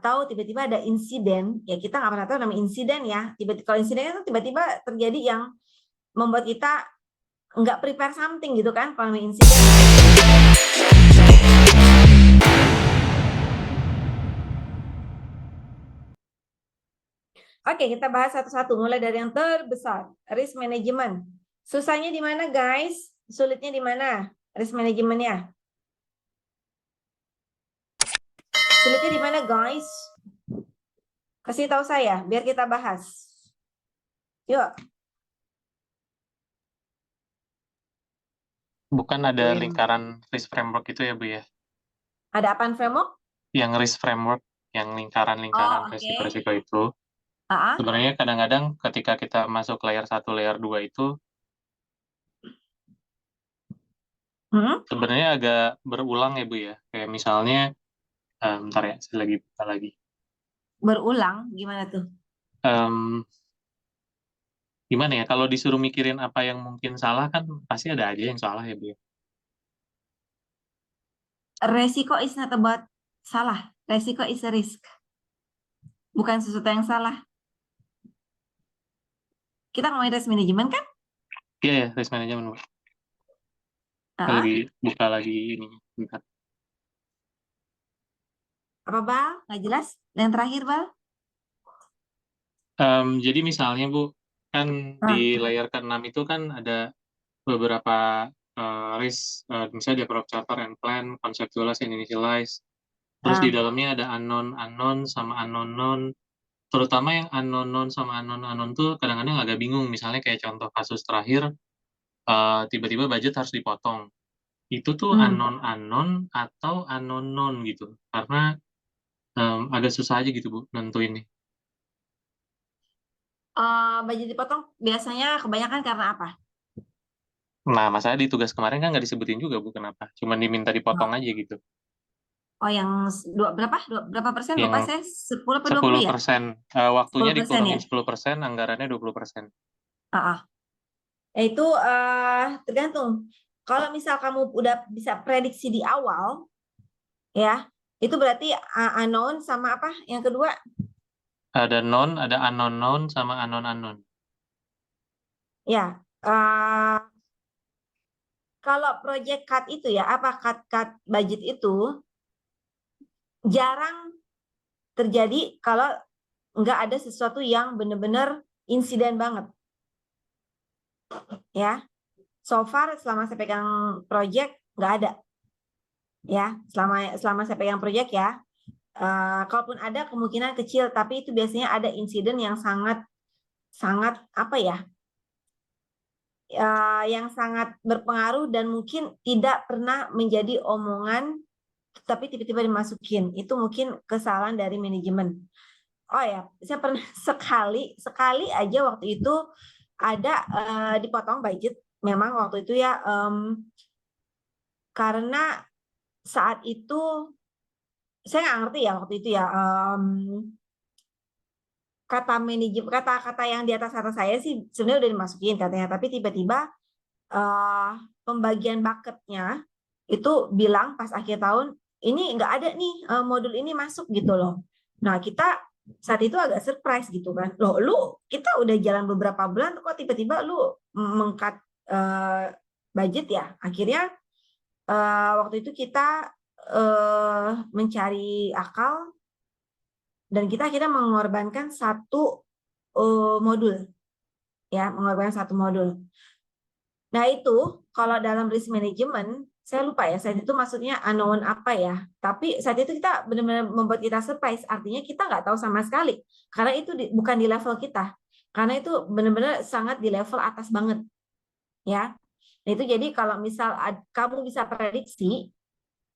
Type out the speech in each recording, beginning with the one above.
atau tiba-tiba ada insiden, ya kita nggak pernah tahu namanya insiden ya. Tiba-tiba kalau insiden itu tiba-tiba terjadi yang membuat kita nggak prepare something gitu kan, kalau namanya insiden. Oke, kita bahas satu-satu, mulai dari yang terbesar, risk management. Susahnya di mana, guys? Sulitnya di mana? Risk manajemennya. Sulitnya di mana, guys? Kasih tahu saya, biar kita bahas. Yuk. Bukan ada lingkaran risk framework itu ya, Bu ya? Ada apaan framework? Yang risk framework, yang lingkaran-lingkaran Oh, oke. risiko-risiko itu. Ah, Sebenarnya kadang-kadang ketika kita masuk layer 1, layer 2 itu, sebenarnya agak berulang ya, Bu ya. Kayak misalnya, bentar ya, saya lagi buka lagi. berulang, gimana tuh? Em, Gimana ya, kalau disuruh mikirin apa yang mungkin salah kan pasti ada aja yang salah ya, Bu ya. Resiko is not about salah. Resiko is a risk. Bukan sesuatu yang salah. Kita ngomongin risk management kan? Iya ya, risk management, Bu. Saya Ah, lagi buka lagi ini. Bentar. apa, Bal? Nggak jelas? Yang terakhir, Bal? Jadi misalnya, Bu, kan di Ah, layer ke-6 itu kan ada beberapa risk, misalnya develop charter and plan, conceptualize and initialize. Terus di ah. dalamnya ada unknown unknown sama unknown known. Terutama yang unknown known sama unknown unknown tuh kadang-kadang agak bingung. Misalnya kayak contoh kasus terakhir, tiba-tiba budget harus dipotong. Itu tuh Hmm. unknown unknown atau unknown known gitu. Karena agak susah aja gitu, Bu, nentuin nih. Budget dipotong biasanya kebanyakan karena apa? Nah, masalah di tugas kemarin kan nggak disebutin juga, Bu, kenapa. Cuman diminta dipotong aja gitu. Oh, yang berapa? Berapa persen? Lupa Yang saya, 10 apa 20 ya? 10%, waktunya 10% ya? dikurangin 10%, anggarannya 20%. Ah, ah. Itu tergantung. Kalau misal kamu udah bisa prediksi di awal, ya, itu berarti unknown sama apa? Yang kedua, Ada known, ada unknown known, sama unknown unknown. ya. Kalau project cut itu ya, apa cut budget itu jarang terjadi kalau nggak ada sesuatu yang benar-benar insiden banget, ya. So far selama saya pegang project nggak ada, ya. Selama saya pegang project ya, kalaupun ada kemungkinan kecil, tapi itu biasanya ada insiden yang sangat sangat apa ya, yang sangat berpengaruh dan mungkin tidak pernah menjadi omongan, tapi tiba-tiba dimasukin. Itu mungkin kesalahan dari manajemen. Oh ya, saya pernah sekali aja waktu itu ada dipotong budget. Memang waktu itu ya, karena saat itu saya nggak ngerti ya waktu itu ya, kata-kata yang di atas kata saya sih sebenarnya udah dimasukin katanya, tapi tiba-tiba pembagian bucketnya itu bilang pas akhir tahun ini nggak ada nih, modul ini masuk gitu loh. Nah, kita saat itu agak surprise gitu kan, loh lu kita udah jalan beberapa bulan kok tiba-tiba lu mengkat budget ya. Akhirnya waktu itu kita mencari akal dan kita akhirnya mengorbankan satu modul, ya, mengorbankan satu modul. Nah, itu kalau dalam risk management, saya lupa ya, saat itu maksudnya unknown apa ya. Tapi saat itu kita benar-benar membuat kita surprise, artinya kita nggak tahu sama sekali. Karena itu bukan di level kita. Karena itu benar-benar sangat di level atas banget. Ya. Nah, itu jadi kalau misal kamu bisa prediksi,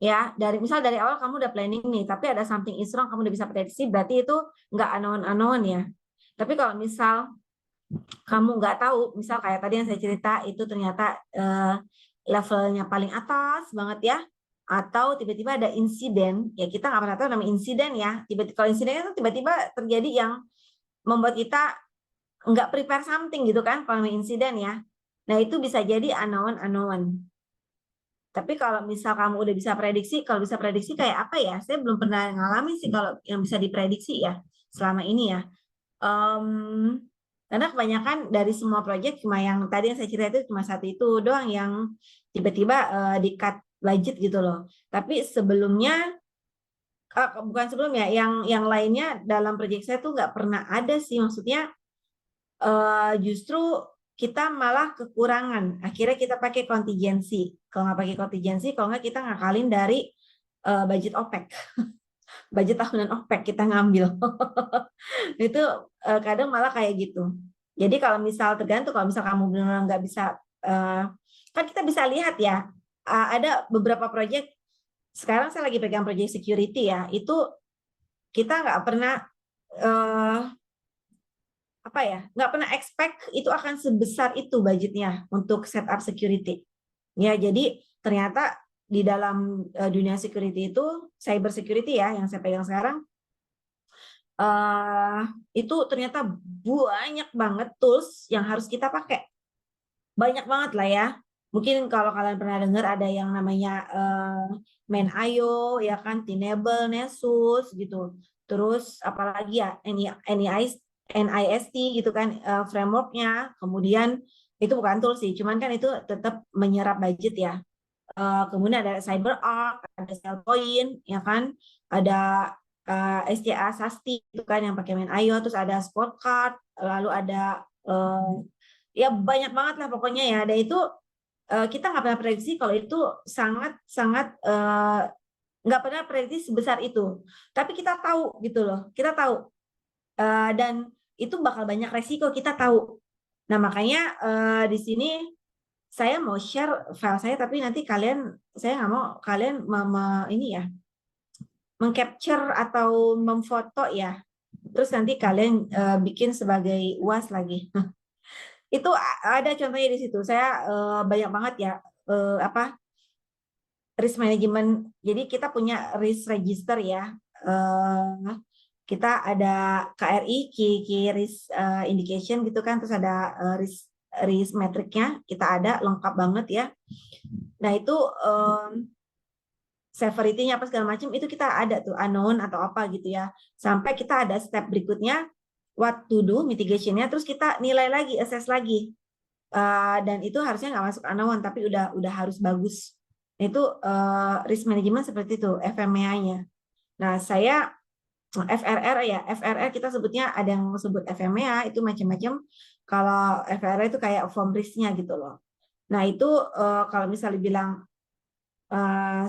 ya, misal dari awal kamu udah planning nih, tapi ada something is wrong, kamu udah bisa prediksi, berarti itu nggak unknown ya. Tapi kalau misal kamu nggak tahu, misal kayak tadi yang saya cerita itu ternyata levelnya paling atas banget ya, atau tiba-tiba ada insiden, ya kita nggak pernah tahu namanya insiden ya. Tiba-tiba kalau insiden itu tiba-tiba terjadi yang membuat kita nggak prepare something gitu kan, kalau namanya insiden ya. Nah, itu bisa jadi unknown. Tapi kalau misal kamu udah bisa prediksi, kalau bisa prediksi kayak apa ya? Saya belum pernah ngalamin sih kalau yang bisa diprediksi ya selama ini ya. Em, karena kebanyakan dari semua proyek cuma yang tadi yang saya cerita itu cuma satu itu doang yang tiba-tiba di-cut budget gitu loh. Tapi sebelumnya bukan sebelumnya, yang lainnya dalam proyek saya tuh nggak pernah ada sih. Maksudnya justru kita malah kekurangan. Akhirnya kita pakai kontingensi. Kalau nggak pakai kontingensi, kalau nggak kita ngakalin dari budget OPEC. Budget tahunan OPEC kita ngambil. Itu kadang malah kayak gitu. Jadi kalau misal tergantung, kalau misal kamu benar-benar nggak bisa, kan kita bisa lihat ya, ada beberapa proyek, sekarang saya lagi pegang proyek security ya, itu kita nggak pernah, apa ya, nggak pernah expect itu akan sebesar itu budgetnya untuk setup security. Ya, jadi ternyata di dalam dunia security itu, cyber security ya, yang saya pegang sekarang, itu ternyata banyak banget tools yang harus kita pakai. Banyak banget lah ya. Mungkin kalau kalian pernah dengar ada yang namanya Main.io, ya kan, Tenable, Nessus gitu. Terus apalagi ya, NIST gitu kan, frameworknya. Kemudian itu bukan tool sih, cuman kan itu tetap menyerap budget ya. Kemudian ada CyberArk, ada SailPoint, ya kan, ada SCA Sasti itu kan yang pakai Main.io, terus ada Spotcard, lalu ada ya banyak banget lah pokoknya ya. Dan itu kita nggak pernah prediksi kalau itu sangat nggak pernah prediksi sebesar itu. Tapi kita tahu gitu loh, kita tahu. Dan itu bakal banyak resiko, kita tahu. Nah makanya di sini saya mau share file saya, tapi nanti saya nggak mau kalian ini ya, mengcapture atau memfoto ya. Terus nanti kalian bikin sebagai UAS lagi. Itu ada contohnya di situ. Saya banyak banget ya apa, risk management. Jadi kita punya risk register ya. Kita ada KRI, key risk indication gitu kan. Terus ada risk metricnya, kita ada lengkap banget ya. Nah itu severity-nya apa segala macam itu kita ada tuh, unknown atau apa gitu ya. Sampai kita ada step berikutnya, what to do, mitigation-nya, terus kita nilai lagi, assess lagi. Dan itu harusnya nggak masuk unknown, tapi udah harus bagus. Itu risk management seperti itu, FMEA-nya. Nah, saya FRR ya, FRR kita sebutnya, ada yang sebut FMEA, itu macam-macam. Kalau FRR itu kayak form risk-nya gitu loh. Nah, itu kalau misalnya bilang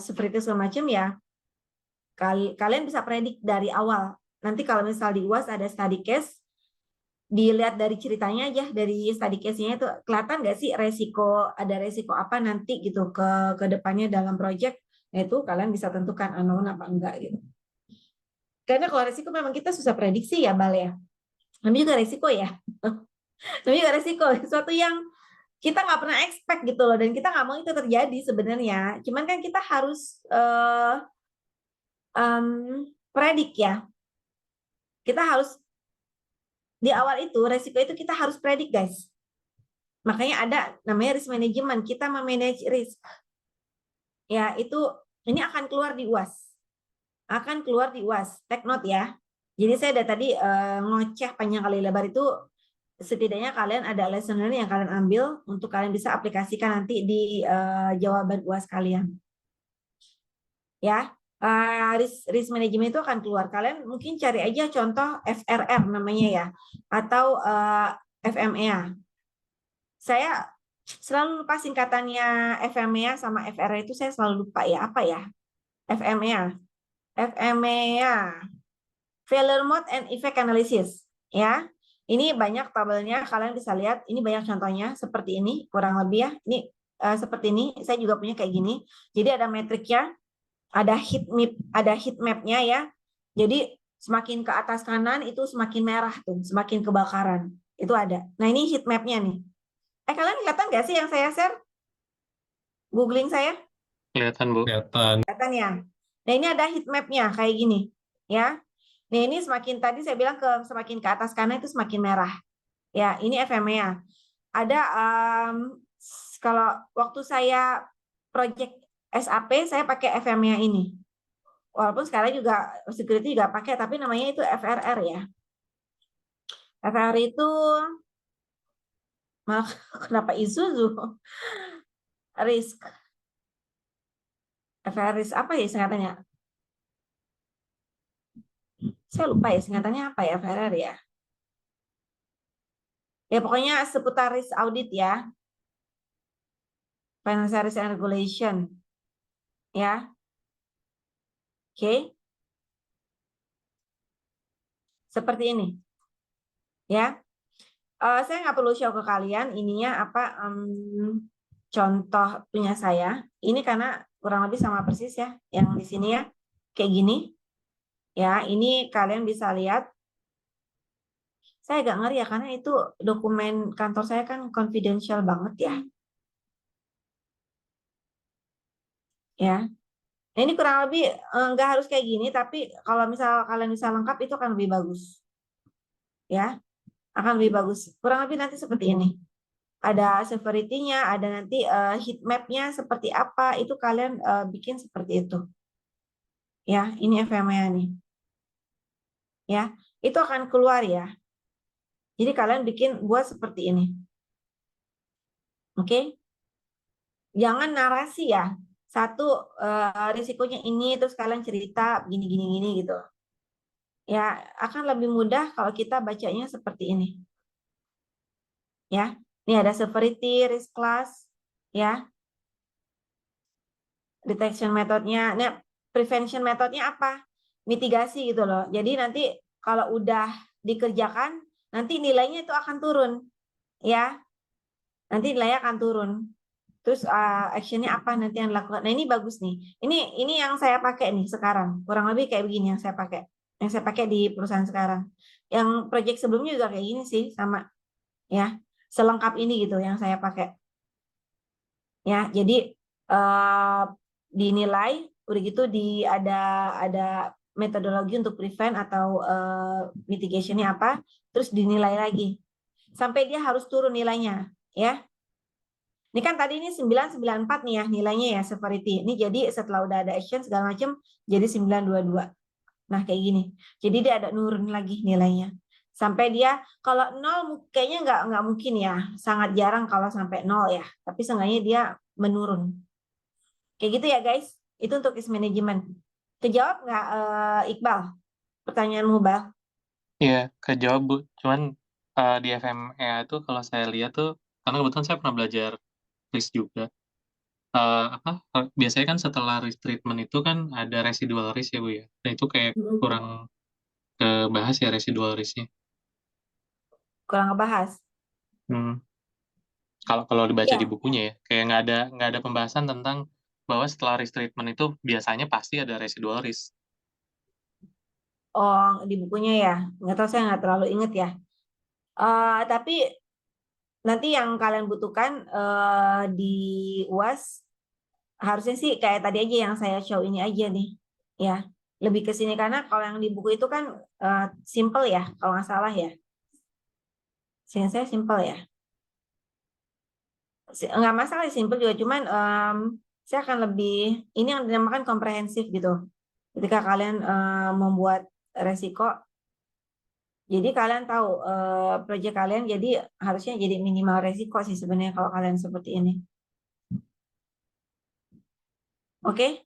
seperti itu semacam ya, kalian bisa predik dari awal. Nanti kalau misal di UAS ada study case, dilihat dari ceritanya aja, dari study case-nya itu kelihatan nggak sih ada resiko apa nanti gitu ke depannya dalam project. Nah itu kalian bisa tentukan unknown apa enggak gitu. Karena kalau resiko memang kita susah prediksi ya, Bal ya. Namanya juga resiko ya. Namanya juga resiko, sesuatu yang kita nggak pernah expect gitu loh, dan kita nggak mau itu terjadi sebenarnya. Cuman kan kita harus predik ya. Kita harus di awal itu, resiko itu kita harus predik guys. Makanya ada namanya risk management, kita memanage risk. Ya, ini akan keluar di UAS. Akan keluar di UAS. Take note ya. Jadi saya udah tadi ngoceh panjang kali lebar itu, setidaknya kalian ada lesson learning yang kalian ambil untuk kalian bisa aplikasikan nanti di jawaban UAS kalian. Ya, risk management itu akan keluar. Kalian mungkin cari aja contoh FRR namanya ya, atau FMEA. Saya selalu lupa singkatannya FMEA sama FRR itu, saya selalu lupa ya, apa ya? FMEA. FMEA. Failure Mode and Effect Analysis. Ya, ini banyak tabelnya, kalian bisa lihat. Ini banyak contohnya seperti ini, kurang lebih ya. Ini seperti ini. Saya juga punya kayak gini. Jadi ada metriknya, ada heat map-nya ya. Jadi semakin ke atas kanan itu semakin merah tuh, semakin kebakaran. Itu ada. Nah ini heat map-nya nih. Kalian kelihatan nggak sih yang saya share? Googling saya? Kelihatan, Bu. Kelihatan ya. Nah ini ada heat map-nya kayak gini, ya. Nah ini tadi saya bilang semakin ke atas kanan itu semakin merah. Ya, ini FMEA. Ada kalau waktu saya project SAP saya pakai FM-nya ini. Walaupun sekarang juga security juga pakai, tapi namanya itu FRR ya. FRR itu malah kenapa Isuzu? Risk. FRR risk apa ya singkatannya? Saya lupa ya singkatannya apa ya FRR ya. Ya pokoknya seputar risk audit ya. Financial Risk and Regulation. Ya. Oke. Seperti ini. Ya. Saya nggak perlu show ke kalian ininya apa contoh punya saya. Ini karena kurang lebih sama persis ya yang di sini ya. Kayak gini. Ya, ini kalian bisa lihat. Saya agak ngeri ya karena itu dokumen kantor saya kan confidential banget ya. Ya. Nah, ini kurang lebih nggak harus kayak gini, tapi kalau misal kalian bisa lengkap itu akan lebih bagus. Ya, akan lebih bagus. Kurang lebih nanti seperti ini. Ada severity-nya, ada nanti heat map-nya seperti apa, itu kalian bikin seperti itu. Ya, ini FM-nya nih. Ya, itu akan keluar ya. Jadi kalian buat seperti ini. Oke? Jangan narasi ya. Satu risikonya ini terus kalian cerita gini gitu. Ya, akan lebih mudah kalau kita bacanya seperti ini. Ya. Ini ada severity, risk class, ya. Detection methodnya, nah prevention methodnya apa? Mitigasi gitu loh. Jadi nanti kalau udah dikerjakan, nanti nilainya itu akan turun, ya. Nanti nilainya akan turun. Terus actionnya apa nanti yang dilakukan? Nah ini bagus nih. Ini yang saya pakai nih sekarang. Kurang lebih kayak begini yang saya pakai. Yang saya pakai di perusahaan sekarang. Yang project sebelumnya juga kayak gini sih, sama. Ya, selengkap ini gitu yang saya pakai. Ya, jadi dinilai, udah gitu ada metodologi untuk prevent atau mitigation-nya apa, terus dinilai lagi sampai dia harus turun nilainya, ya. Ini kan tadi ini 994 nih ya nilainya ya severity. Ini jadi setelah udah ada action segala macam jadi 922. Nah, kayak gini. Jadi dia ada nurun lagi nilainya. Sampai dia kalau 0 kayaknya nggak mungkin ya. Sangat jarang kalau sampai 0 ya. Tapi seenggaknya dia menurun. Kayak gitu ya guys. Itu untuk risk management. Kejawab nggak Iqbal? Pertanyaanmu, Bal? Iya, kejawab Bu. Cuman di FMEA itu kalau saya lihat tuh, karena kebetulan saya pernah belajar risk juga. Biasanya kan setelah risk treatment itu kan ada residual risk ya Bu ya. Nah itu kayak kurang kebahas ya residual risk-nya. Kurang ngebahas. Hmm. Kalau dibaca di Ya, bukunya ya, kayak nggak ada pembahasan tentang bahwa setelah risk treatment itu biasanya pasti ada residual risk. oh di bukunya ya. Nggak tahu, saya nggak terlalu inget ya. Tapi nanti yang kalian butuhkan di UAS harusnya sih kayak tadi aja yang saya show ini aja nih, ya. Lebih ke sini karena kalau yang di buku itu kan simple ya, kalau nggak salah ya. Seingat saya simple ya. Nggak masalah simple juga, cuman saya akan lebih ini yang dinamakan komprehensif gitu. Ketika kalian membuat resiko, jadi kalian tahu proyek kalian jadi harusnya jadi minimal resiko sih sebenarnya kalau kalian seperti ini. Oke?